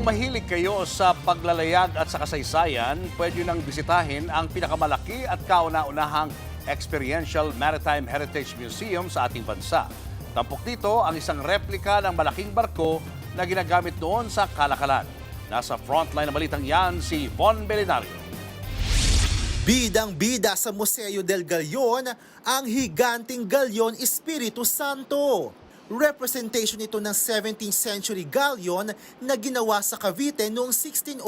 Kung mahilig kayo sa paglalayag at sa kasaysayan, pwede nang bisitahin ang pinakamalaki at kauna-unahang Experiential Maritime Heritage Museum sa ating bansa. Tampok dito ang isang replika ng malaking barko na ginagamit noon sa kalakalan. Nasa frontline ng balitang yan si Von Belenario. Bidang-bida sa Museo del Galion ang higanting Galyon Espiritu Santo. Representation ito ng 17th century galleon na ginawa sa Cavite noong 1602.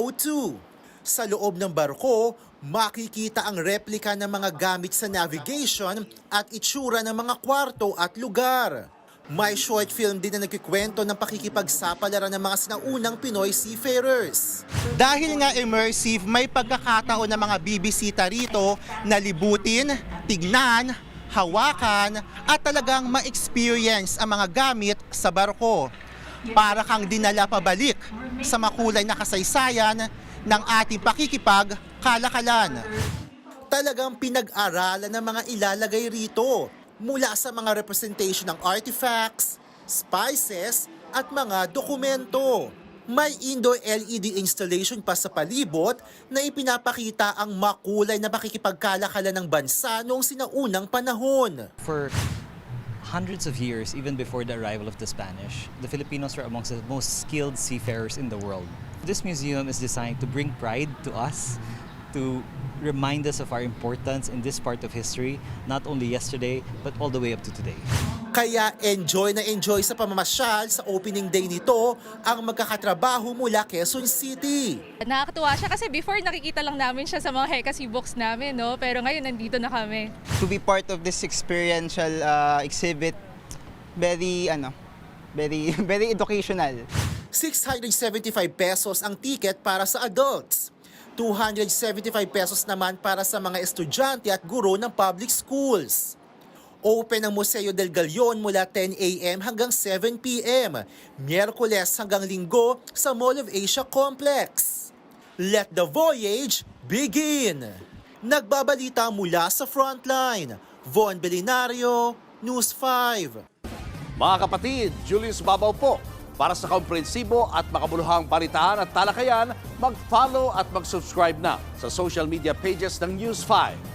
Sa loob ng barko, makikita ang replika ng mga gamit sa navigation at itsura ng mga kwarto at lugar. May short film din na nagkikwento ng pakikipagsapalaran ng mga sinaunang Pinoy seafarers. Dahil nga immersive, may pagkakataon ng mga bibisita rito na libutin, tignan, hawakan at talagang ma-experience ang mga gamit sa barko. Para kang dinala pabalik sa makulay na kasaysayan ng ating pakikipagkalakalan. Talagang pinag-aralan ng mga ilalagay rito mula sa mga representation ng artifacts, spices at mga dokumento. May indoor LED installation pa sa palibot na ipinapakita ang makulay na pakikipagkalakalan ng bansa noong sinaunang panahon. For hundreds of years, even before the arrival of the Spanish, the Filipinos were amongst the most skilled seafarers in the world. This museum is designed to bring pride to us, to remind us of our importance in this part of history, not only yesterday, but all the way up to today. Kaya enjoy na enjoy sa pamamasyal sa opening day nito ang magkakatrabaho mula Quezon City. Nakakatuwa siya kasi before nakikita lang namin siya sa mga Hekasi books namin, no? Pero ngayon nandito na kami. To be part of this experiential exhibit, very very educational. 675 pesos ang ticket para sa adults. 275 pesos naman para sa mga estudyante at guro ng public schools. Open ang Museo del Galion mula 10 a.m. hanggang 7 p.m. Miyerkules hanggang Linggo sa Mall of Asia Complex. Let the voyage begin! Nagbabalita mula sa Frontline. Von Belenario, News 5. Mga kapatid, Julius Babaw po. Para sa komprehensibo at makabuluhang balitaan at talakayan, mag-follow at mag-subscribe na sa social media pages ng News 5.